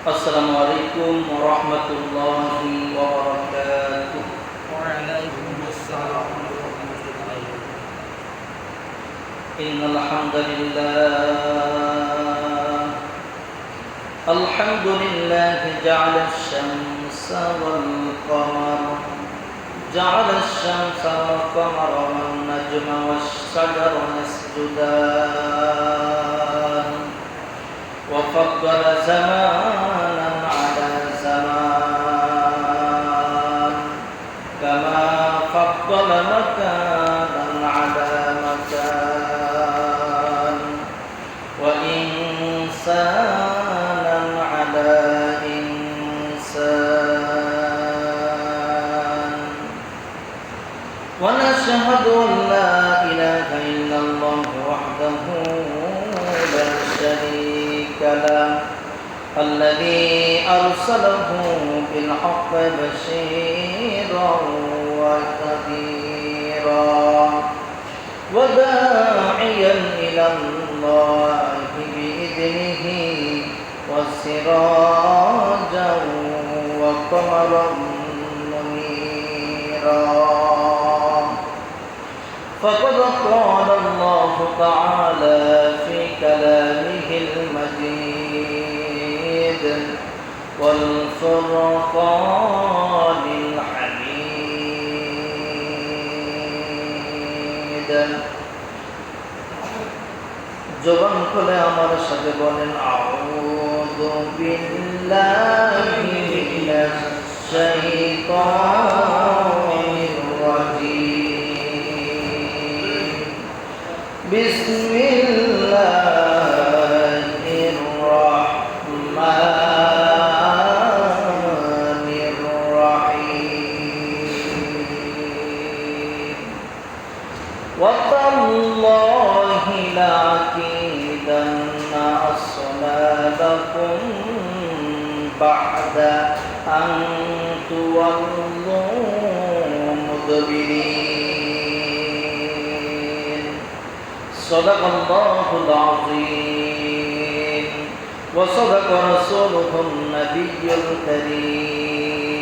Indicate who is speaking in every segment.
Speaker 1: السلام عليكم ورحمة الله وبركاته.
Speaker 2: وعليكم السلام ورحمة الله
Speaker 1: إن الحمد لله جعل الشمس والقمر والنجم والشجر يسجدان وفضل زمانا على زمان كما فضل مكانا على مكان وإنسانا على إنسان ونشهد أن لا إله إلا الله وحده لا شريك له الذي أرسله بالحق بشيرا ونذيرا وداعيا إلى الله بإذنه وسراجا وقمرا منيرا فقد قال الله تعالى في كلامه المجيد والفرقان الحميد জবান খুলে আমার সাথে বলেন আউযু বিল্লাহি মিনাশ শাইতানির রাজীম বিসমিল্লাহির রাহমানির রহিম ওয়াতাল্লাহি লাকিদান্না আসলাবাকুম বা'দা আন তুওয়াল্লু মুদবিরিন সাদাকাল্লাহুল আযীম ওয়া সাদাকা রাসূলুহুন নাবিয়্যুল কারীম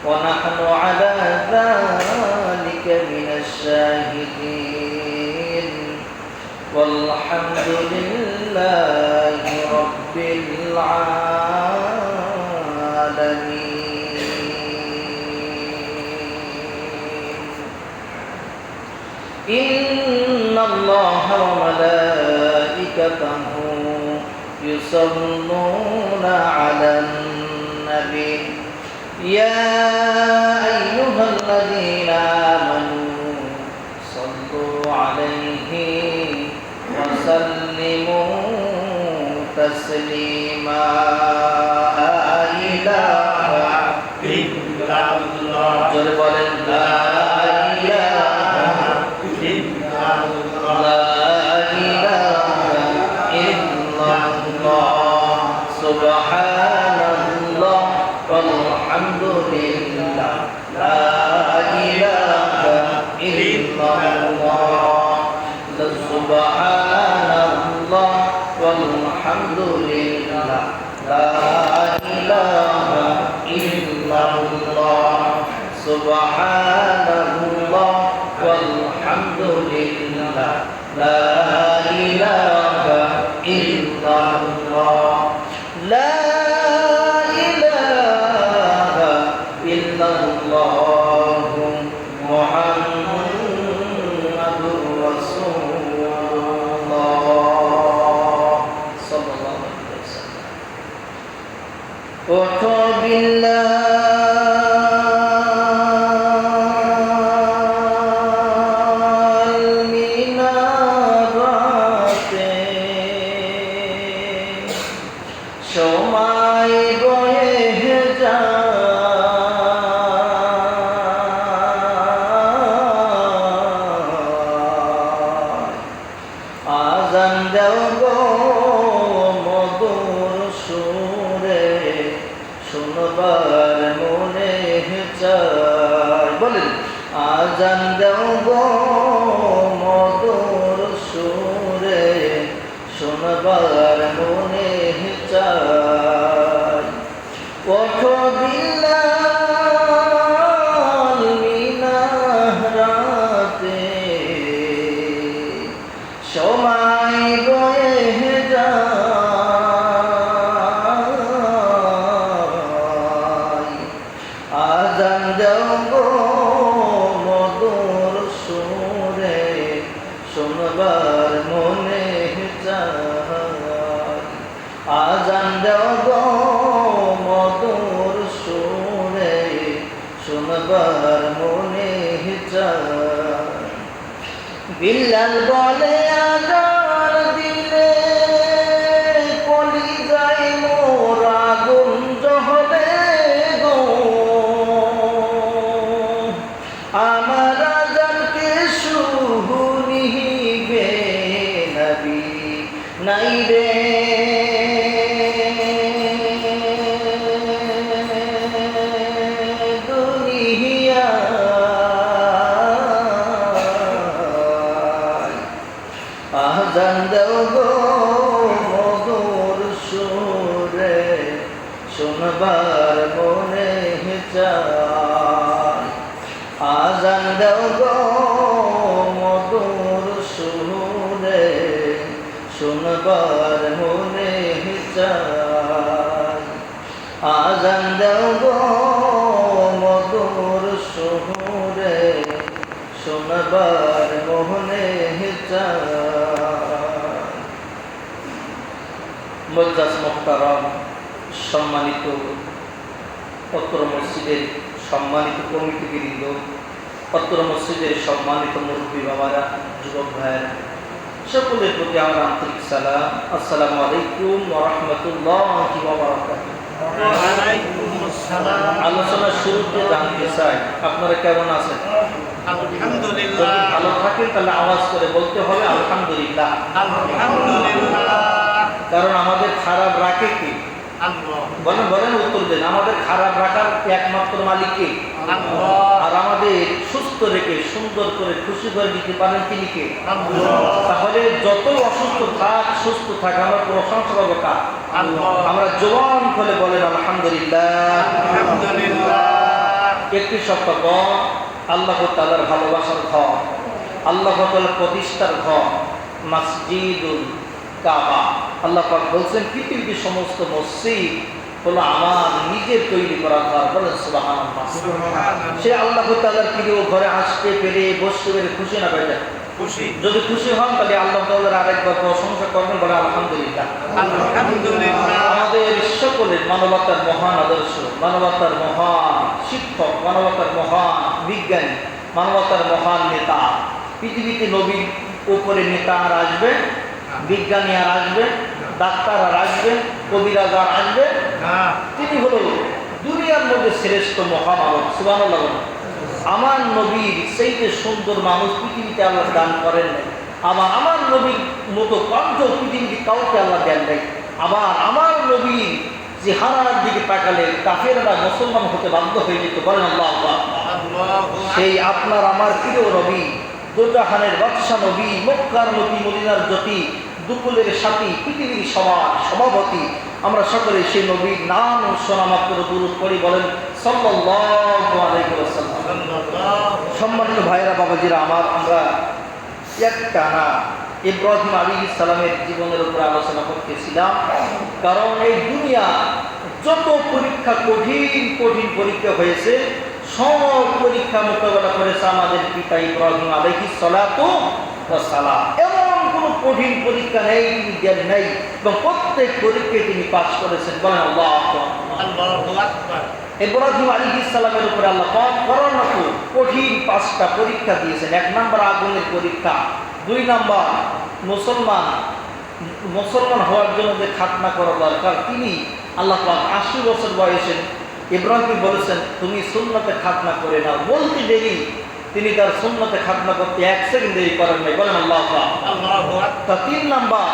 Speaker 1: ওয়া নাহনু আলা যালিকা মিনাশ শাহিদিন والحمد لله رب العالمين إن الله وملائكته يصلون على النبي يا أيها الذين آمنوا صلوا عليه وسلموا تسليما لا إله إلا الله جل وعلا لا إله إلا الله لا إله إلا الله سبحان الله والحمد لله لا إله إلا الله سبحان الله والحمد لله لا إله إلا الله سبحان الله والحمد لله لا إله إلا الله لا إله إلا الله محمد رسول الله صلى الله عليه وسلم اكفر بالله মিনারাতে সময় বয়ে যায় আযান দাও গো মধুর সুরে শুনবার মনে চায় বলেন আযান দাও গো মধুর সুরে শুনবার মনে আজান দেও গো মধুর সুরে শুনবার মনে চায়। বিল্লাল বলে আজান দিলে কলিজায় মোর আগুন জ্বলে গো, আমার আজানকে শুনিবে নবী নাই রে। আজান দেও গো মধুর সুরে শুনবার মনে চায়। আজান দেও গো মধুর সুরে শুনবার মনে চায়। আজান দেও গো মধুর সুরে শুনবার মনে চায়। মুআজ্জাজ মুহতারাম, সম্মানিত অত্র মসজিদের সম্মানিত কমিটিবৃন্দ, অত্র মসজিদের সম্মানিত মুরব্বী বাবারা, যুবক ভাইয়েরা, সকলের প্রতি আমার আন্তরিক সালাম। আসসালামু আলাইকুম ওয়া রাহমাতুল্লাহি ওয়া বারাকাতুহু। আলোচনার শুরুতে জানতে চাই আপনারা কেমন আছেন?
Speaker 2: আলহামদুলিল্লাহ।
Speaker 1: যদি ভালো থাকেন তাহলে আওয়াজ করে বলতে হবে আলহামদুলিল্লাহ।
Speaker 2: আলহামদুলিল্লাহ।
Speaker 1: কারণ আমাদের খারাপ রাখে কি?
Speaker 2: আল্লাহ।
Speaker 1: বলেন বলেন, উত্তর দেন। আমাদের খারাপ রাখার একমাত্র মালিক কে?
Speaker 2: আল্লাহ।
Speaker 1: আর আমাদের সুস্থ রেখে সুন্দর করে খুশি করে দিতে পারেন তিনি কে?
Speaker 2: আল্লাহ।
Speaker 1: তাহলে যত অসুস্থ থাক সুস্থ থাক আমরা প্রশংসা পাবো কার?
Speaker 2: আল্লাহ।
Speaker 1: আমরা জবান খুলে বলেন আলহামদুলিল্লাহ।
Speaker 2: আলহামদুলিল্লাহ।
Speaker 1: একটি শব্দ কম, আল্লাহ তাআলার ভালোবাসার ঘর, আল্লাহ তাআলার প্রতিষ্ঠার ঘর মসজিদুল কাবা। আল্লাহ পাক বলছেন পৃথিবীর সমস্ত মসজিদ হলো আমার নিজের তৈরি করা ঘর। বলেন সুবহানাল্লাহ। সে আল্লাহ তাআলার প্রিয় ঘরে আসতে পেরে বসতে পেরে খুশি না বেজা?
Speaker 2: খুশি।
Speaker 1: যদি খুশি হন তাহলে আল্লাহ তাআলার আরেকবার প্রশংসা করবেন, বলে আলহামদুলিল্লাহ।
Speaker 2: আলহামদুলিল্লাহ।
Speaker 1: আমাদের সকলের মানবতার মহান আদর্শ, মানবতার মহান শিক্ষক, মানবতার মহান বিজ্ঞানী, মানবতার মহান নেতা। পৃথিবীতে নবীর উপরে নেতা আর আসবে, বিজ্ঞানী আর আসবে, ডাক্তার আর আসবে, কবিরাজ আর আসবে। তিনি হলো দুনিয়ার মধ্যে শ্রেষ্ঠ মহামানব। সুবহানাল্লাহ। আমার নবীর সেইতে সুন্দর মানুষ পৃথিবীতে আল্লাহ দান করেন নাই। আবার আমার নবীর মতো কণ্ঠ পৃথিবীতে কাউকে আল্লাহ দেন নাই। আবার আমার নবীর যে হারার দিকে তাকালে কাফেররা মুসলমান হতে বাধ্য হয়ে যেত। বলেন আল্লাহ আকবার। সেই আপনার আমার প্রিয় নবী, দোজাহানের বাদশা নবী, মক্কার নবী, মদিনার জ্যোতি, দুকুলের সাথী, পৃথিবীর সবার সভাপতি, আমরা সকলে সেই নবীর নাম শোনা মাত্র দুরূদ পড়ি। বলেন সাল্লাল্লাহু আলাইহি ওয়াসাল্লাম। সম্মানিত ভাইরা বাবাজিরা আমার, আমরা একটানা ইব্রাহিম আলাইহিস সালামের জীবনের উপর আলোচনা করতেছিলাম। কারণ এই দুনিয়া যত পরীক্ষা, কঠিন কঠিন পরীক্ষা হয়েছে, সব পরীক্ষা মোকাবেলা করেছে আমাদের পিতা ইব্রাহিম আলাইহিস সালাতু ওয়াস সালাম। এমন কোনো কঠিন পরীক্ষা নেই তিনি দেন নাই, এবং প্রত্যেক পরীক্ষায় তিনি পাস করেছেন। বলেন আল্লাহু আকবার।
Speaker 2: আল্লাহু আকবার।
Speaker 1: ইব্রাহিম আলাইহিস সালামের উপরে আল্লাহ পাক করোনা কঠিন 5টা পরীক্ষা দিয়েছেন। 1 নম্বর আগুনের পরীক্ষা, 2 নম্বর মুসলমান হওয়ার জন্য যে খাতনা করা দরকার, তিনি আল্লাহ পাক 80 বছর বয়সে ইব্রাহিম বলেছেন তুমি সুন্নতে খাতনা করে নাও। বলতে দেরি তিনি তার সুন্নতে খাতনা করতে 1 সেকেন্ড দেরি করেন নাই। বলেন আল্লাহু আকবার।
Speaker 2: আল্লাহু আকবার।
Speaker 1: 3 নম্বর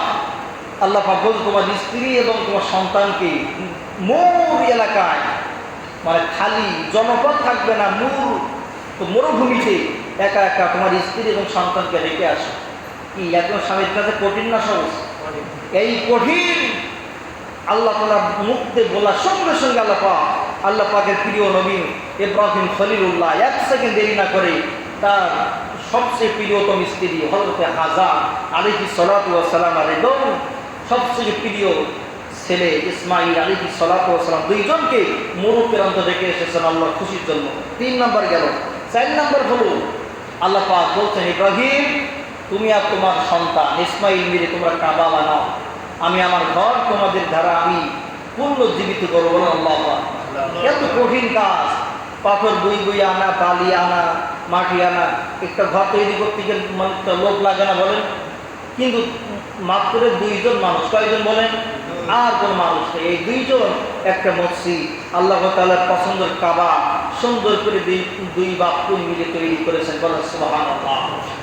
Speaker 1: আল্লাহ পাক বলেন তোমার স্ত্রী এবং তোমার সন্তানকে মরু এলাকায়, মানে খালি জনপদ থাকবে না, মরুভূমিতে একা একা তোমার স্ত্রী এবং সন্তানকে রেখে আসো। কি একজন স্বামীর কাছে কঠিন না সহজ? এই কঠিন আল্লাহ তাআলার মুখে বলার সঙ্গে সঙ্গে আল্লাহ পাকের প্রিয় নবী ইব্রাহিম খলিলুল্লাহ 1 সেকেন্ড দেরি না করে তার সবচেয়ে প্রিয়তম স্ত্রী হযরত হাজার আলাইহিস সালাতু ওয়াস সালাম এবং সবচেয়ে প্রিয় ছেলে ইসমাঈল আলাইহিস সালাতু ওয়াস সালাম দুইজনকে মরু প্রান্ত রেখে এসেছেন আল্লাহর খুশির জন্য। 3 নম্বর গেল। 4 নম্বর হলো আল্লাহ পাক বলছেন ইব্রাহিম তুমি আর তোমার সন্তান ইসমাঈল মিলে তোমরা কাবা বানাও। আমি আমার ঘর তোমাদের দ্বারা আমি পুনর্জীবিত করবো, বলেন আল্লাহু আকবার। এত কঠিন কাজ, পাথর বই বই আনা, বালি আনা, মাটি আনা, একটা ঘর তৈরি করতে গেলে মানুষটা লোক লাগে না বলেন? কিন্তু মাত্র 2 জন মানুষ, কয়জন বলেন? আর কোন মানুষ নেই। এই 2 জন একটা মসজিদ, আল্লাহ তাআলার পছন্দের কাবা সুন্দর করে দুই বাপ তুই মিলে তৈরি করেছেন, বলেন সুবহানাল্লাহ।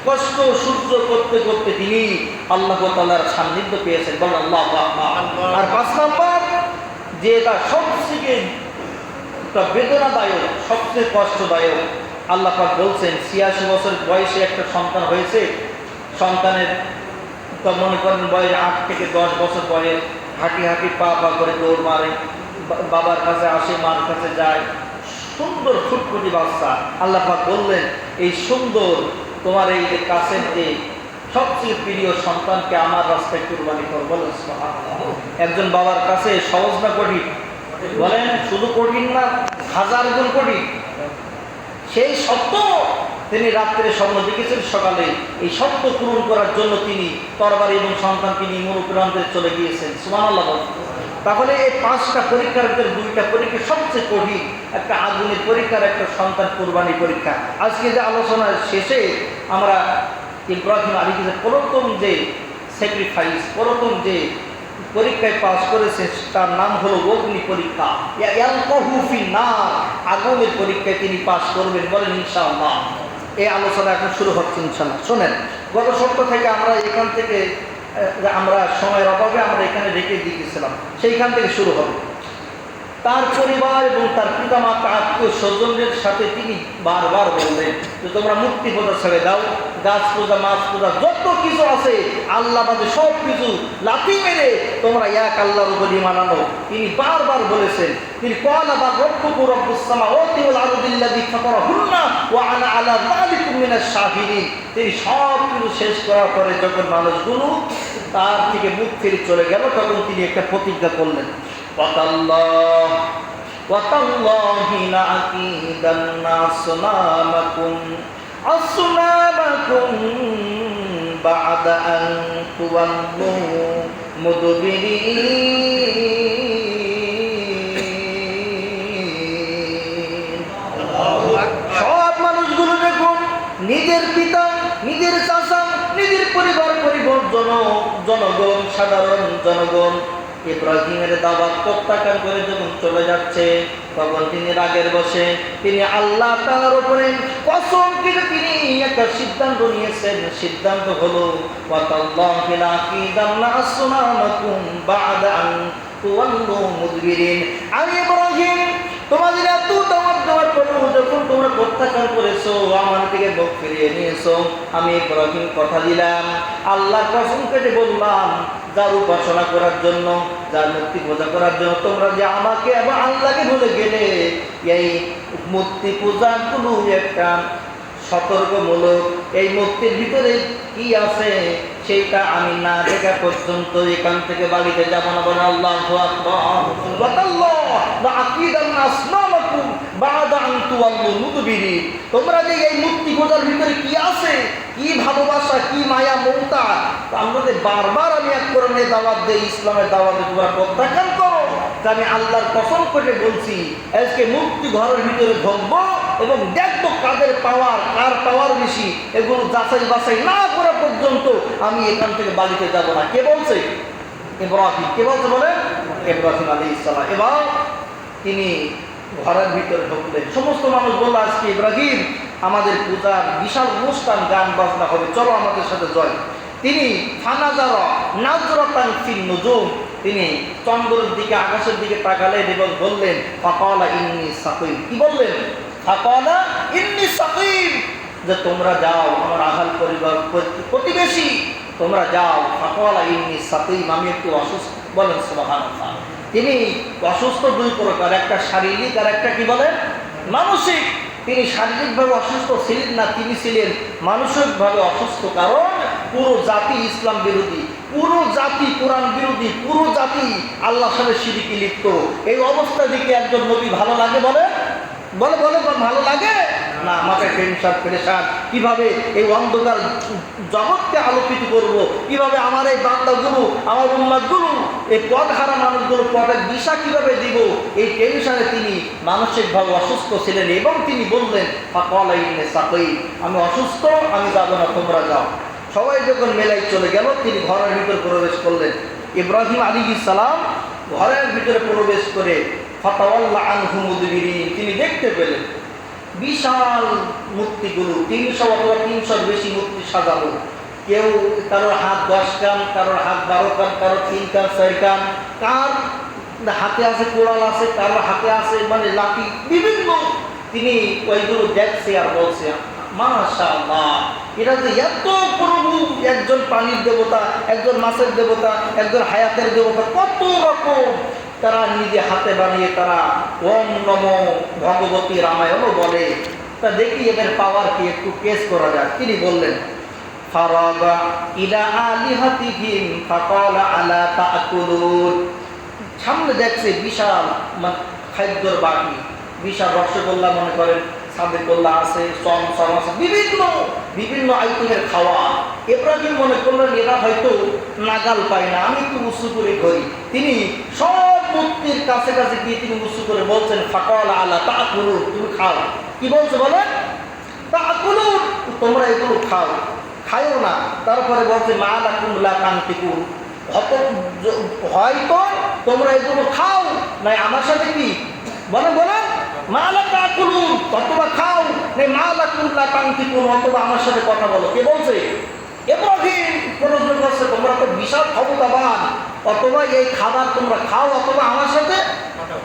Speaker 1: কষ্ট সহ্য করতে করতে তিনি আল্লাহ তাআলার সান্নিধ্য পেয়েছেন, বলেন আল্লাহু আকবার। আর 5 নম্বর যে এটা সবথেকে বেদনাদায়ক, সবচেয়ে কষ্টদায়ক, আল্লাহ পাক বলছেন 86 বছর বয়সে একটা সন্তান হয়েছে। সন্তানের তো মনে করেন বয়স 8 থেকে 10 বছর বয়স, হাঁটি হাঁটি পা পা করে দৌড় মারে, বাবার কাছে আসে, মার কাছে যায়, সুন্দর ফুটফুটি বাচ্চা। আল্লাহ পাক বললেন এই সুন্দর তোমার এই যে কাছের যে সবচেয়ে প্রিয় সন্তানকে আমার রাস্তায় কুরবানি কর, বলেন সুবহানাল্লাহ। একজন বাবার কাছে সহজ না কঠিন? বলেন শুধু কঠিন না, 1000 গুণ কঠিন। সেই সত্য তিনি রাত্রে স্বপ্ন দেখেছেন, সকালে এই সত্য পূরণ করার জন্য তিনি তরবারি এবং সন্তানকে নিয়ে মরুপ্রান্তে চলে গিয়েছেন, সুবহানাল্লাহ। তাহলে এই 5টা পরীক্ষার ভিতরে 2টা পরীক্ষা সবচেয়ে কঠিন, একটা আগুনের পরীক্ষার, একটা সন্তান কুরবানি পরীক্ষা। আজকে যে আলোচনার শেষে আমরা ইব্রাহিম আলাইহিস প্রথম যে স্যাক্রিফাইস, প্রথম যে পরীক্ষায় পাস করেছে তার নাম হলো অগ্নি পরীক্ষা, আগুনের পরীক্ষায় তিনি পাস করবেন, বলেন ইনশাআল্লাহ। এই আলোচনা এখন শুরু হচ্ছে ইনশাআল্লাহ। শোনেন, গত সপ্তাহ থেকে আমরা এখান থেকে আমরা সময়ের অভাবে আমরা এখানে রেখে দিয়েছিলাম, সেইখান থেকে শুরু হবে। তার পরিবার এবং তার পিতামাতা আত্মীয় স্বজনদের সাথে তিনি বারবার বললেন যে তোমরা মূর্তি পূজা ছেড়ে দাও, গাছ পূজা, মাছ পূজা, যত কিছু আছে আল্লাহ বাদে সব কিছু লাথি মেরে তোমরা এক আল্লাহর উপর ঈমান আনো। তিনি বারবার বলেছেন, তিনি ক্বালা বা রব্বুকুম রব্বুস সামাওয়াতি ওয়াল আরদিল্লাযী ফাতারাহুন্না ওয়া আনা আলা যালিকুম মিনাশ শাহিদিন। তিনি সব কিছু শেষ করার পরে যখন মানুষগুলো তার থেকে মুখ ফিরে চলে গেল, তখন তিনি একটা প্রতিজ্ঞা করলেন, وَتَاللَّهِ لَأَكِيدَنَّ أَصْنَامَكُمْ بَعْدَ أَن تُوَلُّوا مُدْبِرِينَ। সব মানুষগুলো দেখুন, নিজের পিতা, নিজের চাচা, নিজের পরিবার, জনগণ, সাধারণ জনগণ ইব্রাহিমের দাওয়াত প্রত্যাখ্যান করে যখন চলে যাচ্ছে, তখন তিনি রাগের বসে তিনি আল্লাহ তাআলার উপরে কসম করে তিনি একটা সিদ্ধান্ত নিয়েছেন। সিদ্ধান্ত হলো ওয়াতাল্লাহি লাকিদান্না আসনামাকুম বা'দা আন তুওয়াল্লু মুদবিরিন। আমি ইব্রাহিম তোমাদের এত দাওয়াত দেওয়ার পরেও যখন তোমরা প্রত্যাখ্যান করেছো, আমার দিকে মুখ ফিরিয়ে নিয়েছো, আমি ইব্রাহিম কথা দিলাম, আল্লাহর কসম কেটে বললাম, যার উপাসনা করার জন্য, যার মূর্তি পূজা করার জন্য তোমরা যে আমাকে এবং আল্লাহকে ভুলে গেলে, এই মূর্তি পূজাগুলো একটা সতর্কমূলক। এই মূর্তির ভিতরে কি আছে সেইটা আমি না দেখা পর্যন্ত এখান থেকে বাড়িতে যাব না, বলে আল্লাহু আকবার। তোমরা যে এই মূর্তি পূজার ভিতরে কি আছে, কি ভালোবাসা, কি মায়া, মমতা, আমাদের বারবার আমি এক কোরআনে দাওয়াত দেই, ইসলামের দাওয়াতে তোমরা প্রত্যাখ্যান করো। আমি আল্লাহর কসম করে বলছি, আজকে মূর্তি ঘরের ভিতরে ঢুকবো এবং দেখবো কার পাওয়ার বেশি, এগুলো যাচাই বাছাই না করা পর্যন্ত আমি এখান থেকে বাড়িতে যাব না। কে বলছে? ইব্রাহিম। কে বলছে বলে? ইব্রাহিম আলাইহিস সালাম। এবার তিনি ঘরের ভিতরে ঢুকলেন। সমস্ত মানুষ বলল, আজকে ইব্রাহিম আমাদের পূজার বিশাল অনুষ্ঠান, গান বাজনা হবে, চলো আমাদের সাথে জয়। তিনি তিনি চন্দ্রের দিকে, আকাশের দিকে তাকালেন এবং বললেন, ফাকালা ইন্নী সাকিম। কি বললেন? ফাকালা ইন্নী সাকিম, যে তোমরা যাও, আমার আহাল পরিবার প্রতিবেশী, তোমরা যাও। ফাকালা ইন্নী সাকিম, আমি একটু অসুস্থ, বলেন সুবহানাল্লাহ। তিনি অসুস্থ 2 প্রকার, একটা শারীরিক আর একটা কি বলেন মানসিক। তিনি শারীরিকভাবে অসুস্থ ছিলেন না, তিনি ছিলেন মানসিকভাবে অসুস্থ। কারণ পুরো জাতি ইসলাম বিরোধী, পুরো জাতি কোরআন বিরোধী, পুরো জাতি আল্লাহর সাথে শিরকে লিপ্ত। এই অবস্থা দিকে একজন নবী ভালো লাগে? বলে বলে বলে ভালো লাগে? না, মাথায় টেনশন পেরেশান, কিভাবে এই অন্ধকার জগৎকে আলোকিত করব, কিভাবে আমার এই বান্দাগুলো, আমার উম্মাতগুলো, এই পথহারা মানুষগুলো পথের দিশা কিভাবে দিব, এই টেনশনে তিনি মানসিকভাবে অসুস্থ ছিলেন। এবং তিনি বললেন, ফাকালা ইন্নী সাকিম, আমি অসুস্থ, আমি যাব না, তোমরা যাও। সবাই যখন মেলায় চলে গেল, তিনি ঘরের ভিতরে প্রবেশ করলেন। ইব্রাহিম আলাইহিস সালাম ঘরের ভিতরে প্রবেশ করে ফাতাওয়াল্লা আনহু মুদবিরিন, তিনি দেখতে পেলেন বিশাল মূর্তিগুলো, 300 অথবা 300 বেশি মূর্তি সাজানো। কেউ কারোর হাত 10 কান, কারোর হাত 12 কান, কারোর 3 কান 4 কান, কার হাতে আছে কোড়াল আছে, কারোর হাতে আছে মানে লাঠি, বিভিন্ন। তিনি ওইগুলো দেখছে আর বলছে, মাশাআল্লাহ, এটা যে এত প্রভু, একজন পানির দেবতা, একজন মাছের দেবতা, একজন হায়াতের দেবতা, কত রকম তারা নিজে হাতে বানিয়ে তারা ওম নমো ভগবতী রামায়ণও বলে। তা দেখি এদের পাওয়ার কি একটু কেস করা যায়। তিনি বললেন, ফারাগা ইলা আলিহাতিহিম ফাকালা আলা তাকুলুন, সামনে দেখছে বিশাল খাদ্যর বাটি, বিশাল রসগোল্লা মনে করেন, সাদেকোল্লা আছে, চমচম আছে, বিভিন্ন বিভিন্ন আইটেমের খাওয়া। ইব্রাহিম মনে করলেন এরা হয়তো নাগাল পায় না, আমি একটু উঁচু করে ধরি। তিনি সব মূর্তির কাছে কাছে গিয়ে তিনি উঁচু করে বলছেন, ফাকালা আলা তাকুলুন, তুমি খাও। কি বলছে বলেন? তাকুলুন, তোমরা এগুলো খাও, খায়ও না। তারপরে বলছে, মা লাকুম লা তানতিকুন, হয়তো তোমরা এগুলো খাও নাই আমার সাথে কি বলে বলেন, মা লা তাকুলুন, অথবা খাও নাই মা লাকুম লা তানতিকুন, অথবা আমার সাথে কথা বলো। কে বলছে? ইব্রাহিম প্রশ্ন করছে, তোমরা তো বিশাল ক্ষমতাবান, অথবা এই খাবার তোমরা খাও অথবা আমার সাথে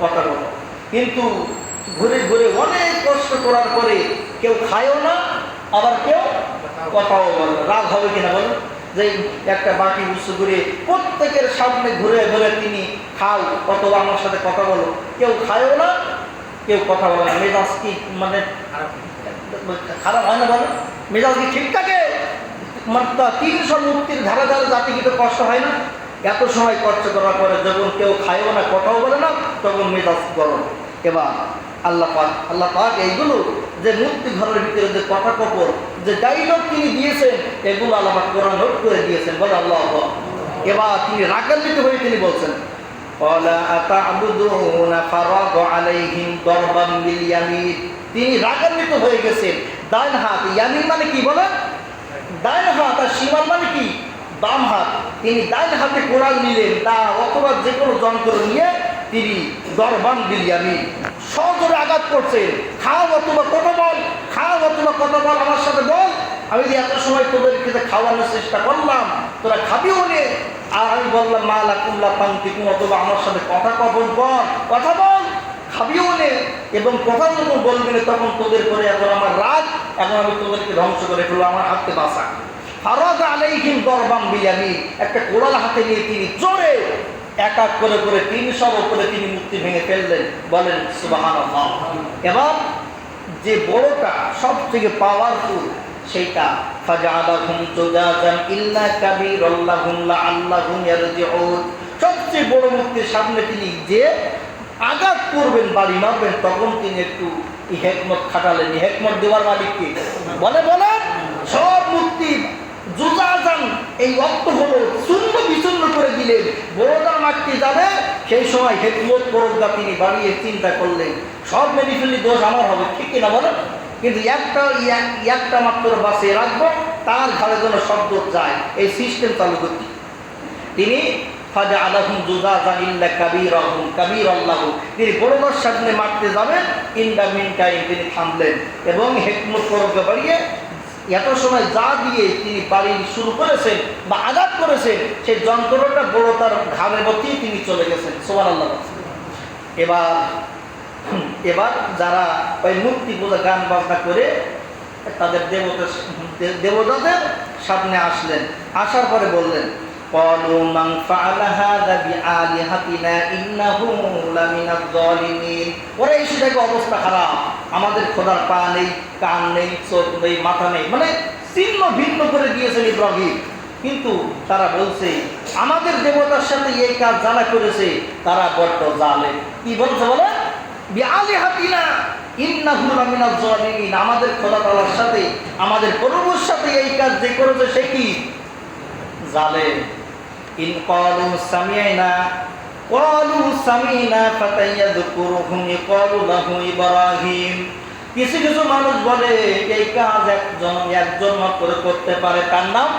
Speaker 1: কথা বলো। কিন্তু ঘুরে ঘুরে অনেক কষ্ট করার পরে কেউ খায়ও না, আবার কেউ কথাও বলে না। রাগ হবে কিনা বলেন? যে একটা বাটি উঁচু করে প্রত্যেকের সামনে ঘুরে ঘুরে তিনি খাও অথবা আমার সাথে কথা বলো, কেউ খায়ও না, কেউ কথা বলে না। মেজাজ কি মানে খারাপ হয় না বলে? মেজাজ কি ঠিক থাকে? মানে 300 মূর্তির ধারে ধারে জাতি কি তো কষ্ট হয় না? এত সময় কষ্ট করার পরে যখন কেউ খায়ও না, কথাও বলে না, তখন মেজাজ গরম। এবার আল্লাহ পাক এইগুলো যে মূর্তি ঘরের ভিতরে যে কথা কপর যে ডাইলগ তিনি দিয়েছেন, এগুলো আল্লাহ পাক কোরআন নোট করে দিয়েছেন, বলে আল্লাহ। এবার তিনি রাগান্বিত হয়ে তিনি বলছেন, তিনি রাগান্বিত হয়ে গেছেন। ডাইন হাত, ইয়ামিন মানে কি বলেন? ডাইন হাত, আর শিমাল মানে কি? বাম হাত। তিনি ডাইন হাতে কোরআন নিলেন, তা অথবা যে কোনো যন্ত্র নিয়ে তিনি দরবান বিলিয়ামি সজোরে আঘাত করছেন। খাও অথবা কথা বল, খাও অথবা কথা বল, আমার সাথে বল। আমি যে এত সময় তোদেরকে খাওয়ানোর চেষ্টা করলাম, তোরা খাবিও নে, আর আমি বললাম মা লাকুম লা তানতিকুন, অথবা আমার সাথে কথা কখন বল, কথা বল, খাবিও নে। এবং কথা যখন বলবি না, তখন তোদের করে এখন আমার রাগ, এখন আমি তোদেরকে ধ্বংস করে ফেলবো, আমার হাতে বাঁচা। ফারাগা আলাইহিম দরবান বিলিয়ামি, একটা কোড়াল হাতে নিয়ে তিনি জোরে এক এক করে করে 300 উপরে তিনি মূর্তি ভেঙে ফেললেন। বলেন সুবহানাল্লাহ। এবার যে বড়টা সবথেকে পাওয়ারফুল সেইটা, ফাজআলাহুম জুজাজান ইল্লা কাবীরাল্লাহুম লাআল্লাহুম ইয়ারজিউন, সবচেয়ে বড় মূর্তির সামনে তিনি যে আঘাত করবেন, বাড়ি মারবেন, তখন তিনি একটু হিকমত খাটালেন। হিকমত দেওয়ার মালিককে বলে বলেন, সব মূর্তি জুজাজান এই অর্থ হলো শূন্য বিচূর্ণ করে দিলেন। বড়টা মারতে যাবে, সেই সময় হিকমত পরদা তিনি বাড়িয়ে চিন্তা করলেন, সব মেরে ফেললে দোষ আমার হবে, ঠিক কিনা বলেন? কিন্তু একটা মাত্র বাঁচিয়ে রাখবো, তার ঘরে যেন শব্দ যায়, এই সিস্টেম চালু করতে তিনি ফাজআলাহুম জুজাজান ইল্লা কাবীরাল্লাহু, তিনি বড়টার সামনে মারতে যাবেন, ইন দ্য মিন টাইম তিনি থামলেন এবং হিকমত পরদা বাড়িয়ে এত সময় যা দিয়ে তিনি বাড়ি শুরু করেছেন বা আঘাত করেছেন, সেই যন্ত্রটা বড় তার ঘাড়ের মধ্যে তিনি চলে গেছেন। সুবহানাল্লাহ। এবার যারা ওই মূর্তি পূজা গান বাজনা করে তাদের দেবতাদের সামনে আসলেন। আসার পরে বললেন, ক্বালু মান ফাআলা হাযা বিআলিহাতিনা ইন্নাহু লামিনাজ জালিমিন, ওরা এসে দেখে অবস্থা খারাপ, আমাদের খোদার পা নেই, কান নেই, চোখ নেই, মাথা নেই, মানে চিহ্ন ভিন্ন করে দিয়েছেন ইব্রাহিম। কিন্তু তারা বলছে আমাদের দেবতার সাথে এই কাজ যারা করেছে তারা বড্ড জালেম। কি বলছে বলে? বিআলিহাতিনা, ইন্নাহু লামিনাজ জালিমিন, আমাদের খোদা তাআলার সাথে, আমাদের প্রভুর সাথে এই কাজ যে করেছে সে কি জালেম। ইন ক্বালু সামি'না ফাতায়াযকুরুহুম ক্বালু লাহু ইব্রাহিম। কিছু কিছু মানুষ বলে এই কাজ একজন মাত্র করতে পারে, তার নাম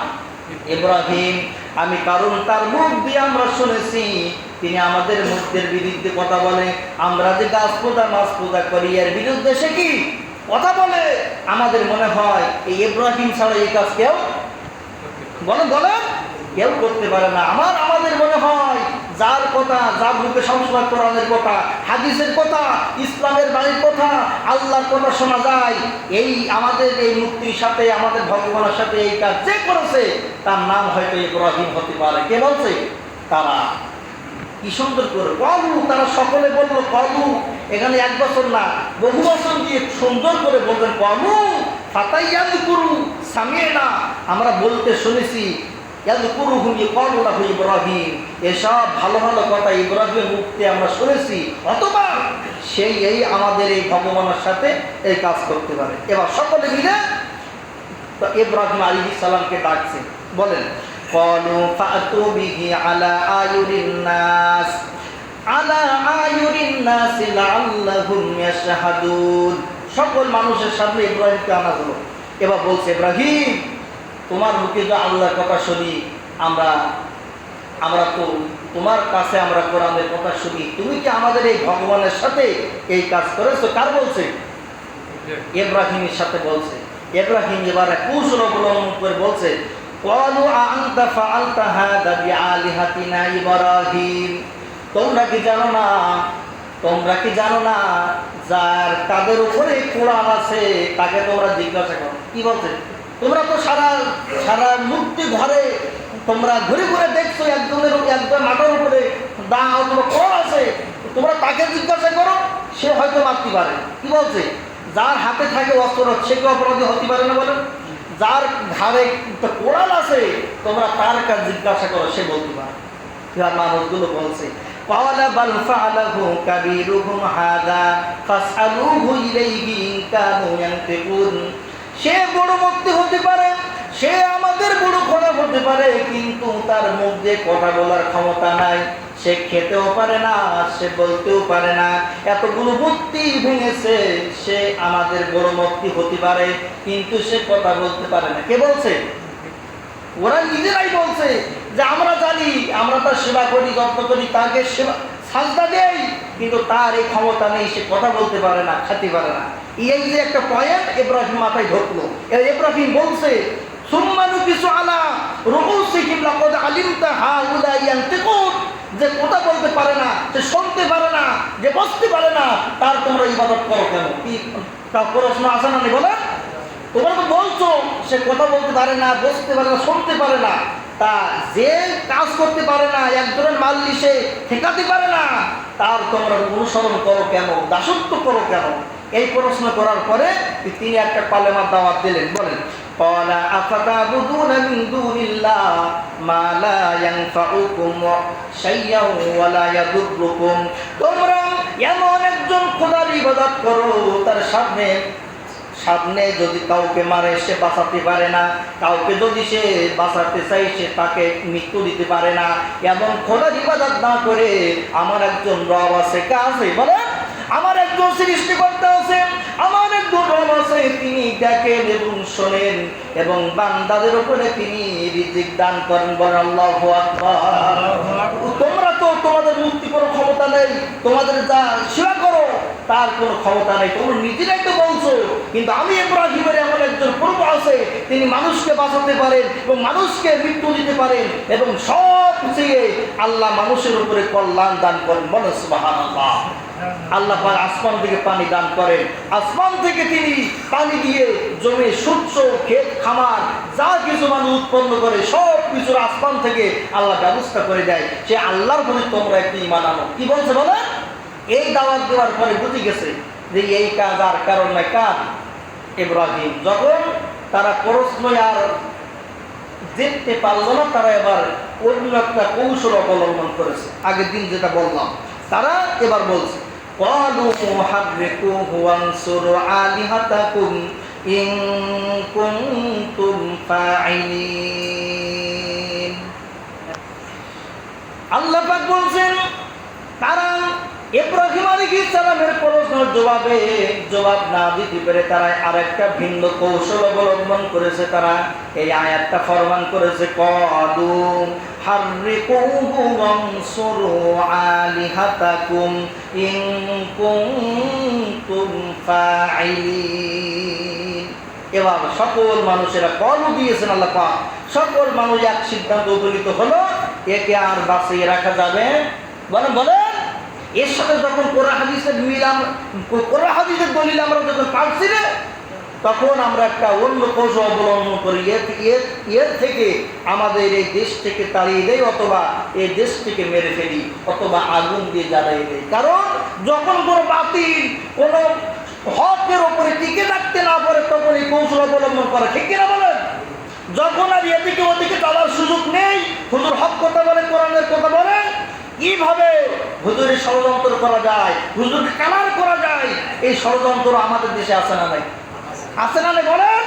Speaker 1: ইব্রাহিম। আমি কারণ তার মুখ দিয়ে আমরা শুনেছি তিনি আমাদের মুখের বিরুদ্ধে কথা বলে। আমরা যে গাছ পূজা মাছ পূজা করি এর বিরুদ্ধে সে কি কথা বলে। আমাদের মনে হয় এই ইব্রাহিম ছাড়া এই কাজ কেউ বলেন কেউ করতে পারে না। আমাদের মনে হয় যার কথা, যার মুখে সবসময় কোরআনের কথা, হাদিসের কথা, ইসলামের বাণীর কথা, আল্লাহর কথা শোনা যায়, এই আমাদের এই মুক্তির সাথে, আমাদের ভগবানের সাথে এই কাজ যে করেছে তার নাম হয়তো ইব্রাহিম হতে পারে। কে বলছে? তারা। কি সুন্দর করে কলু, তারা সকলে বললো কলু। এখানে এক বছর না, বহু বছর দিয়ে সুন্দর করে বলবেন কলু ফাতায়াযকুরু সামি'না, আমরা বলতে শুনেছি ইয়াযকুরুহুম ক্বালু লাহু ইব্রাহিম, এসব ভালো ভালো কথা ইব্রাহিমের মুখে আমরা শুনেছি, অথবা সেই এই আমাদের এই ভগবানের সাথে এই কাজ করতে পারে। এবার সকলে মিলে ইব্রাহিম আলাইহিস সালামকে ডাকছে, বলেন ক্বালু ফাতু বিহি আলা আয়ুনিন নাস লাআল্লাহুম ইয়াশহাদুন। সকল মানুষের সামনে ইব্রাহিমকে আনা হলো। এবার বলছে ইব্রাহিম, তোমার মুখে যে আল্লাহর কথা শুনি, আমরা তো তোমার কাছে আমরা কোরআনের কথা শুনি, তুমি কি আমাদের এই ভগবানের সাথে এই কাজ করেছো? কার বলছে? ইব্রাহিমের সাথে বলছে। ইব্রাহিম এবার কৌশল অবলম্বন করে বলছে ক্বালু আ'আনতা ফাআলতা হাযা বিআলিহাতিনা ইব্রাহিম, তোমরা কি জানো না যার তাদের উপরে কোরআন আছে তাকে তোমরা জিজ্ঞাসা করো। কি বলছে? তোমরা তো সারা মূর্তি ঘরে তোমরা ঘুরে ঘুরে দেখছো একজন মাথার উপরে দাও তোমার কোরআন আছে, তোমরা তাকে জিজ্ঞাসা করো, সে হয়তো মারতে পারে। কি বলছে? যার হাতে থাকে অস্ত্র সে কি অপরাধী হতে পারে না? বলেন, যার ঘাড়ে কোরআন আছে তোমরা তার কাছে জিজ্ঞাসা করো, সে বলতে পারে। মানুষগুলো বলছে ক্বালা বাল ফাআলাহু কাবীরুহুম হাযা ফাসআলুহু ইলাইহি ইন কানু ইয়ানতিকুন। সে বড় মুক্তি হতে পারে, সে আমাদের বড় খোদা হতে পারে, কিন্তু তার মুখ দিয়ে কথা বলার ক্ষমতা নাই, সে খেতেও পারে না, সে বলতেও পারে না, এতগুলো মূর্তি ভেঙেছে, সে আমাদের বড় মুক্তি হতে পারে কিন্তু সে কথা বলতে পারে না। কে বলছে? ওরা নিজেরাই বলছে যে আমরা জানি, আমরা তার সেবা করি, যত্ন করি, তাকে সেবা সাজদা দেই, কিন্তু তার এই ক্ষমতা নেই, সে কথা বলতে পারে না, খেতে পারে না। এই যে একটা পয়েন্ট ইব্রাহিম মাথায় ঢুকলো। ইব্রাহিম বলছে সুম্মা নুকিসু আলা রুউসিহিম লাকাদ আলিমতা হাউলা ইয়ানতিকুন, যে কথা বলতে পারে না, যে শুনতে পারে না, যে বসতে পারে না, তার তোমরা ইবাদত করো কেন? কি তার প্রশ্ন আছে না? বলে তোমরা তো বলছো সে কথা বলতে পারে না, বসতে পারে না, শুনতে পারে না, তা যে কাজ করতে পারে না, একজনের মাল্লি সে ঠেকাতে পারে না, তার তোমরা অনুসরণ করো কেন, দাসত্ব করো কেন? এই প্রশ্ন করার পরে তিনি একটা কালেমার দাওয়াত দিলেন। বলেন ক্বালা আফাতাবুদুনা মিন দুনিল্লাহ মা লা ইয়ানফাউকুম শাইয়্যান ওয়া লা ইয়াদুররুকুম। তোমরা এমন একজন খোদার ইবাদত করো তার সামনে যদি কাউকে মারে সে বাঁচাতে পারে না, কাউকে যদি সে বাঁচাতে চাই সে তাকে মৃত্যু দিতে পারে না, এমন খোদার ইবাদত না করে আমার একজন রব আছে। কে আছে? বলে আমার একজন সৃষ্টিকর্তা আছে, আমার একজন রব আছে, তিনি দেখেন এবং শোনেন এবং বান্দাদের উপরে তিনি রিজিক দান করেন। বলেন আল্লাহু আকবার। তোমরা তো তোমাদের মুক্তি কোনো ক্ষমতা নেই, তোমাদের যা সেবা করো তার কোনো ক্ষমতা নেই, তোমরা নিজেরাই তো বলছো, কিন্তু আমি ইব্রাহিমের এমন একজন প্রভু আছে, তিনি মানুষকে বাঁচাতে পারেন এবং মানুষকে মৃত্যু দিতে পারেন এবং সব চেয়ে আল্লাহ মানুষের উপরে কল্যাণ দান করেন। বলেন সুবহানাল্লাহ। আল্লাহ পাক আসমান থেকে পানি দান করেন, আসমান থেকে তিনি পানি দিয়ে জমি, শস্য, ক্ষেত, খামার যা কিছু মানুষ উৎপন্ন করে সব কিছুর আসমান থেকে আল্লাহ ব্যবস্থা করে দেয়। সে আল্লাহর প্রতি তোমরা একটি ঈমান আনো। কি বলছে? বলে এই দাওয়াত দেওয়ার পরে বুঝে গেছে যে এই কাজ আর কারণ নয়, কার? ইব্রাহিম। যখন তারা প্রশ্ন আর দেখতে পারল না, তারা এবার অন্য একটা কৌশল অবলম্বন করেছে। আগের দিন যেটা বললাম, তারা এবার বলছে ক্বালু হাররিকুহু ওয়ানসুরু আলিহাতাকুম ইন কুনতুম ফাইলিন। আল্লাহ পাক বলছেন তারা ইব্রাহিম আলাইহিস সালামের প্রশ্নের জবাব না দিতে পেরে তারা আরেকটা ভিন্ন কৌশল অবলম্বন করেছে। তারা এই আয়াতটা ফরমান করেছে, ক্বালু হাররিকুহু ওয়ানসুরু আলিহাতাকুম ইন কুনতুম ফাইলিন। এবার সকল মানুষেরা কলু দিয়েছেন আল্লাহ পাক। সকল মানুষ এক সিদ্ধান্ত উপনীত হলো, একে আর বাঁচিয়ে রাখা যাবে বলেন। এর সাথে যখন কোরআন হাদিসের দলিল আমরা যখন পাচ্ছি না, তখন আমরা একটা অন্য কৌশল অবলম্বন করি, এর থেকে আমাদের এই দেশ থেকে তাড়িয়ে দেয়, অথবা এই দেশ থেকে মেরে ফেলি, অথবা আগুন দিয়ে জ্বালিয়ে দেয়। কারণ যখন কোনো বাতিল কোনো হকের ওপরে টিকে থাকতে না পারে, তখন এই কৌশল অবলম্বন করা ঠিক কিনা বলেন। যখন আর এদিকে ওদিকে চলার সুযোগ নেই, হুজুর হক কথা বলে, কোরআনের কথা বলে, কিভাবে হুজুরের ষড়যন্ত্র করা যায়, হুজুরকে কালার করা যায়, এই ষড়যন্ত্র আমাদের দেশে আছে না নাই? আছে না নাই বলেন?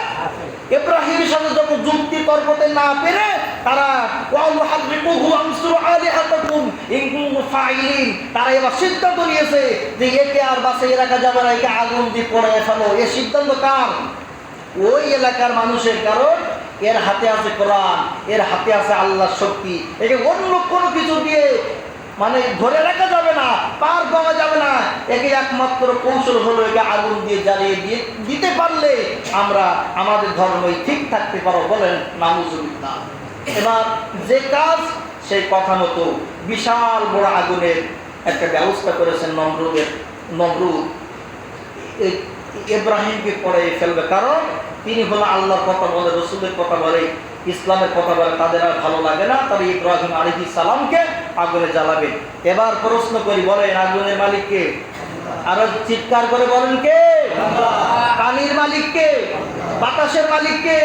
Speaker 1: ইব্রাহিমের সাথে যখন যুক্তি তর্কতে না পেরে তারা তারা এবার সিদ্ধান্ত নিয়েছে যে একে আর বাঁচিয়ে রাখা যাবে না, একে আগুন দিয়ে পড়ে ফেলো। এই সিদ্ধান্ত কার? ওই এলাকার মানুষের। কারণ এর হাতে আছে কোরআন, এর হাতে আছে আল্লাহর শক্তি। একে অন্য কোনো কিছু দিয়ে মানে ধরে রাখা যাবে না, পার পাওয়া যাবে না। একে একমাত্র কৌশল হলো একে আগুন দিয়ে জ্বালিয়ে দিতে পারলে আমরা আমাদের ধর্মই ঠিক থাকতে পারো বলেন নাউজুবিল্লাহ। এবার যে কাজ সেই কথা মতো বিশাল বড় আগুনের একটা ব্যবস্থা করেছেন নমরুদ ইব্রাহিমকে পড়ে ফেলবে। কারণ তিনি হলো আল্লাহর কথা বলে, রসুলের কথা বলে, ইসলামের কথা বলে, তাদের আর ভালো লাগে না। তবে ইব্রাহিম আলাইহিস সালামকে আগুনে জ্বালাবেন। এবার প্রশ্ন করি, বলেন আগুনের মালিক কে? আরো চিৎকার করে বলেন কে? পানির মালিক কে? বাতাসের মালিক কে?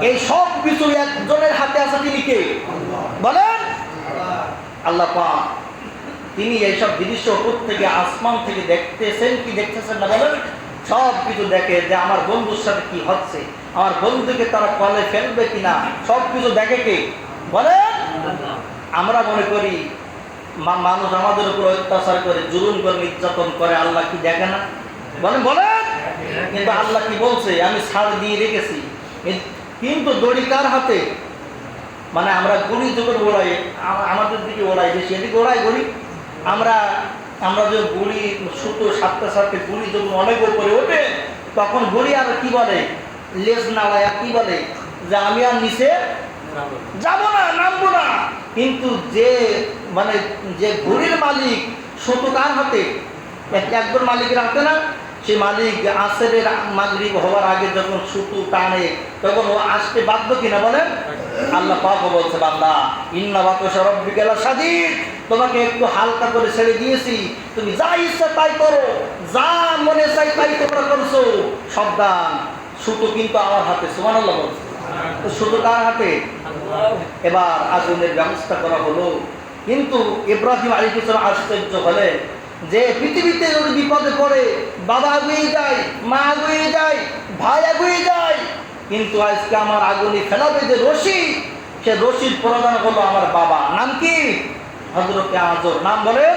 Speaker 1: এই সব কিছু একজনের হাতে আছে, তিনি কে বলেন? আল্লাহ পাক। তিনি এইসব দৃশ্য উপর থেকে আসমান থেকে দেখতেছেন কি দেখতেছেন না বলেন? সব কিছু দেখে যে আমার বন্ধুর সাথে কি হচ্ছে, আমার বন্ধুকে তারা কলে ফেলবে কিনা, সব কিছু দেখে কে বলেন? আমরা মনে করি মানুষ আমাদের উপর অত্যাচার করে, জুলুম করে, নির্যাতন করে, আল্লাহ কি দেখে না বলেন? কিন্তু আল্লাহ কি বলছে? আমি ছাড় দিয়ে রেখেছি। কিন্তু দড়ি কার হাতে? মানে আমরা গুলি যখন ওড়াই, আমাদের দিকে ওড়াই, বেশি এদিকে ওড়াই গুলি। আমরা যে গুলি সুতো সাথে সাথে গুলি যখন অনেক উপরে ওঠে, তখন গুলি আর কি বলে? লেজ নাড়ায় কি বলে? যে আমি আর নিচে যাবো না, নামবো না। কিন্তু যে ঘুড়ির মালিক, সুতো কার হাতে? একজন মালিকের হাতে না? সে মালিক আসরের মাগরিব হওয়ার আগে যখন সুতো টানে, তখন ও আসতে বাধ্য কিনা বলেন? আল্লাহ পাক বলছে, বান্দা ইন্না বাতশা রাব্বিকা লাশাদীদ, তোমাকে একটু হালকা করে ছেড়ে দিয়েছি, তুমি যা ইচ্ছা তাই করো, যা মনে চাই তাই তোমরা করছো। সাবধান, সুতো কিন্তু আমার হাতে। সুবহানাল্লাহ বলছে। সুতো কার হাতে? এবার আগুনের ব্যবস্থা করা হলো। কিন্তু ইব্রাহিম আলাইহিস সালাম আশ্চর্য হলেন যে পৃথিবীতে যদি বিপদে পড়ে বাবা আগুয়ে যায়, মা আগুয়ে যায়, ভাই আগুয়ে যায়, কিন্তু আজকে আমার আগুনে ফেলাবে যে রশি, সে রশির প্রধান হলো আমার বাবা। নাম কি? হযরতে আযর। নাম বলেন?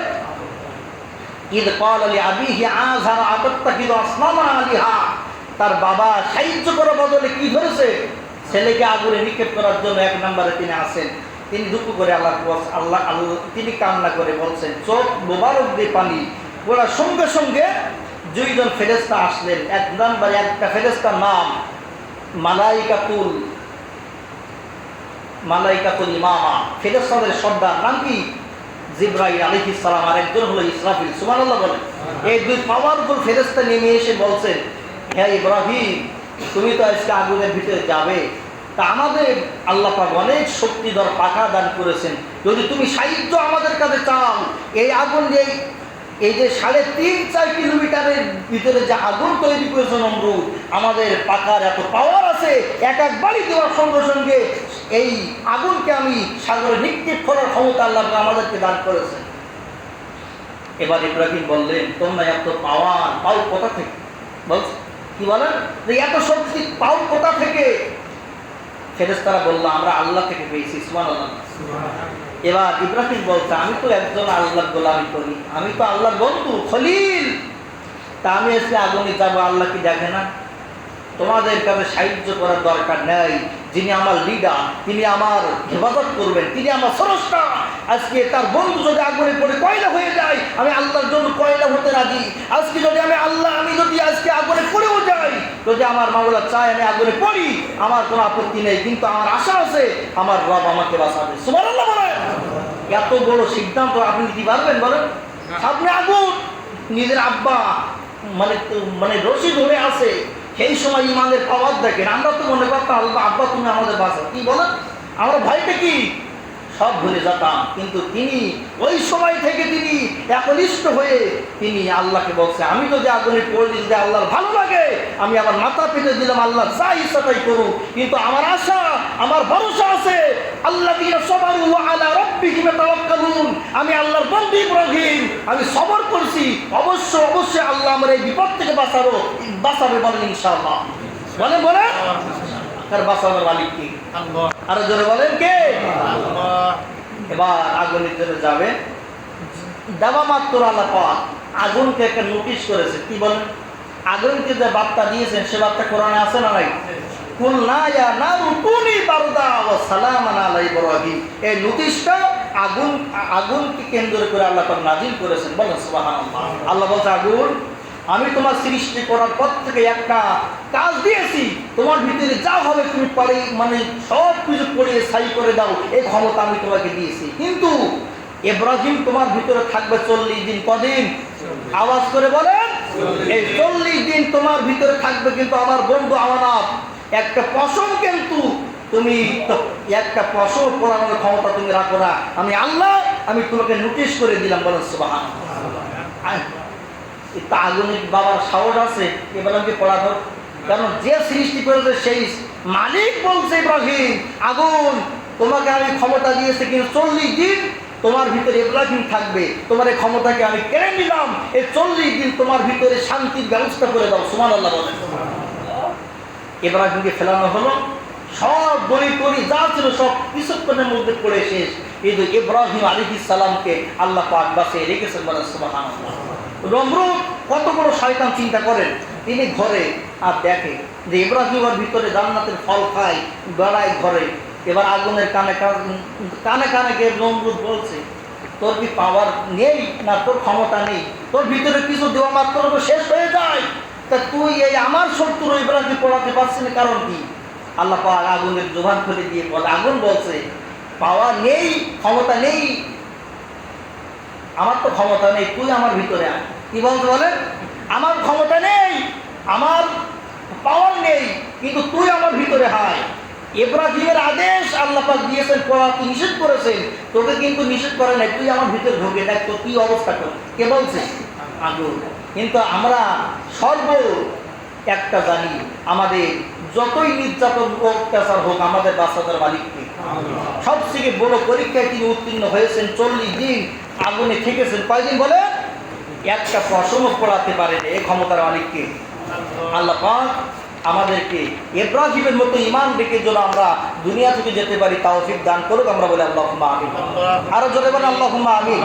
Speaker 1: ইদ ক্বালা লি আবিহি আযর আতাত্তাখিযু আসনামা আলিহা। তার বাবা সাহায্য করার বদলে কি ধরেছে? ছেলেকে আগুনে নিক্ষেপ করার জন্য এক নম্বরে তিনি আসেন। তিনি দুঃখ করে আল্লাহ তিনি কান্না করে বলছেন, চোখ মোবারক দিয়ে পানি ওরা। সঙ্গে সঙ্গে দুইজন ফেরেশতা আসলেন। এক নম্বরে একটা ফেরেশতার নাম মালাইকাতুল ইমামা, ফেরেশতাদের সর্দার। নাম কি? জিবরাইল আলাইহিস সালাম। আর একজন হলো ইসরাফিল। সুবহানাল্লাহ বলেন। এই দুই পাওয়ারফুল ফেরেশতা নেমে এসে বলছেন, হে ইব্রাহিম, তুমি তো আজকে আগুনের ভিতরে যাবে, তা আমাদের আল্লাহ পাক অনেক শক্তিধর পাখা দান করেছেন। যদি তুমি সাহায্য আমাদের কাছে চাও, এই আগুন এই যে 3.5-4 কিলোমিটারের ভিতরে যে আগুন তৈরি করেছে নমরুদ, আমাদের পাখার এত পাওয়ার আছে, এক বাড়ি দেওয়ার সঙ্গে সঙ্গে এই আগুনকে আমি সাগরে নিক্ষেপ করার ক্ষমতা আল্লাহ আমাদেরকে দান করেছেন। এবার ইব্রাহিম বললেন, তোমরা এত পাওয়ার পাও কোথা থেকে? বলছে কি বলেন, যে এত শক্তি পাও কোথা থেকে? ফেরেশতারা বলল, আমরা আল্লাহ থেকে পেয়েছি। সুবহানাল্লাহ। এবার ইব্রাহিম বলছে, আমি তো একজন আল্লাহর গোলামি করি, আমি তো আল্লাহর বন্ধু খলিল, তা আমি এসে আগুনে যাবো, আল্লাহ কি দেখে না? তোমাদের কাছে সাহায্য করার দরকার নেই। যিনি আমার লিডার, তিনি আমার হেফাজত করবেন, তিনি আমার স্রষ্টা। আজকে তার বন্ধু যদি আগুনে পড়ে কয়লা হয়ে যায়, আমি আল্লাহর জন্য কয়লা হতে রাজি। আজকে যদি আমি যদি আজকে আগুনে পড়েও যাই, যদি আমার মাওলা চায় আমি আগুনে পড়ি, আমার কোনো আপত্তি নেই, কিন্তু আমার আশা আছে আমার রব আমাকে বাঁচাবে। সুবহানাল্লাহ বলেন। এত বড় সিদ্ধান্ত আপনি দিতে পারবেন বলেন? আপনি আগুন, নিজের আব্বা মানে রশি ধরে আছে, সেই সময় ইমানের পাওয়ার দেখেন। আমরা তো মনে করতাম আব্বা তুমি আমাদের বাঁচাও, কি বলেন, আমরা ভয়টা কি সব ভুলে যেতাম। কিন্তু তিনি ওই সময় থেকে তিনি একনিষ্ঠ হয়ে তিনি আল্লাহকে বলছে, আমি যদি আগুনে পড়লি, যদি আল্লাহর ভালো লাগে, আমি আমার মাথা পেতে দিলাম, আল্লাহ যা ইচ্ছা তাই করুক, কিন্তু আমার আশা, আমার ভরসা আছে আল্লাযীনা সাবারু ওয়া আলা রাব্বিহিম ইয়াতাওয়াক্কালুন। আমি আল্লাহর বন্ধু ইব্রাহিম, আমি সবর করছি, অবশ্যই আল্লাহ আমার এই বিপদ থেকে বাঁচাবে বলেন ইনশাআল্লাহ। বলেন তার বাঁচানোর মালিক কি?
Speaker 2: আল্লাহ।
Speaker 1: আরো জোরে বলেন কে?
Speaker 2: আল্লাহ।
Speaker 1: এবার আগুনের জন্য যাবে, দেওয়া মাত্র আল্লাহ পাক আগুনকে একটা নোটিশ করেছে। কি বলেন? আগুনকে যে বার্তা দিয়েছেন সে বার্তা কোরআনে আছে না নাই? কুলনা ইয়া নারু কুনি বারদা ওয়া সালামান আলা ইব্রাহিম। এই নোটিশটা আগুনকে কেন্দ্র করে আল্লাহ পাক নাযিল করেছেন। বলেন সুবহানাল্লাহ। আল্লাহ বলছে, আগুন, আমি তোমার সৃষ্টি করার পর থেকে একটা কাজ দিয়েছি, তোমার ভিতরে যা হবে তুমি পারে সব কিছু পড়িয়ে ছাই করে দাও, এই ক্ষমতা আমি তোমাকে দিয়েছি। কিন্তু ইব্রাহিম তোমার ভিতরে থাকবে 40 দিন। কদিন? আওয়াজ করে বলেন। এই 40 দিন তোমার ভিতরে থাকবে, কিন্তু আমার বন্ধু আমানত, একটা পশম কিন্তু তুমি একটা পশম পড়ানোর ক্ষমতা তুমি রাখো না। আমি আল্লাহ, আমি তোমাকে নোটিশ করে দিলাম। বলেন সুবহানাল্লাহ। আগুনের বাবার সাহস আছে ইব্রাহিমকে পড়ানোর? কারণ যে সৃষ্টি করেছে সেই মালিক বলছে, ইব্রাহিম আগুন, তোমাকে আমি ক্ষমতা দিয়েছি, কিন্তু 40 দিন তোমার ভিতরে ইব্রাহিম থাকবে, তোমার এই ক্ষমতাকে আমি কেড়ে নিলাম। এই 40 দিন তোমার ভিতরে শান্তির ব্যবস্থা করে দাও। সুবহানাল্লাহ বলেন। ইব্রাহিমকে ফেলানো হলো, সব দড়ি যা ছিল সব কিছুক্ষণের মধ্যে পড়ে শেষ, কিন্তু ইব্রাহিম আলাইহিস সালামকে আল্লাহ পাক বাঁচিয়ে রেখেছেন। বলেন সুবহানাল্লাহ। নমরুদ কত বড় শয়তান, চিন্তা করেন। তিনি ঘরে আর দেখে যে ইব্রাহিমের ভিতরে জান্নাতের ফল খায়, বেড়ায় ঘরে। এবার আগুনের কানে গিয়ে নমরুদ বলছে, তোর কি পাওয়ার নেই না তোর ক্ষমতা নেই? তোর ভিতরে কিছু দেওয়া মাত্র তো শেষ হয়ে যায়, তা তুই এই আমার শত্রু ইব্রাহিম পড়াতে পারছিস না, কারণ কি? আল্লাহ পাক আগুনের জবান খুলে দিয়ে বলে, আগুন বলছে, পাওয়ার নেই, ক্ষমতা নেই, আমার তো ক্ষমতা নেই, তুই আমার ভিতরে আয়। কি বলতে বলেন? আমার ক্ষমতা নেই, আমার পাওয়ার নেই, কিন্তু তুই আমার ভিতরে আয়। ইব্রাহিমের আদেশ আল্লাহ পাক দিয়েছেন, পড়াতে নিষেধ করেছেন, তোকে কিন্তু নিষেধ করে নাই, তুই আমার ভিতরে ঢুকে দেখ তো কি অবস্থা কর। কে বলছে? আগুন। কিন্তু আমরা একটা জানি, আমাদের যতই নির্যাতন অত্যাচার হোক, আমাদের বাচ্চাদের মালিককে সবথেকে বড় পরীক্ষায় তিনি উত্তীর্ণ হয়েছেন। 40 দিন আগুনে থেকেছেন। কয়দিন বলে? একটা পশমও পড়াতে পারেন এই ক্ষমতার মালিককে আল্লাহ পাক। আমাদেরকে ইব্রাহিমের মতো ঈমান রেখে যেন আমরা দুনিয়া থেকে যেতে পারি তৌফিক দান করুক। আমরা বলি আল্লাহুম্মা আমিন। আরো জোরে বলেন আল্লাহুম্মা আমিন।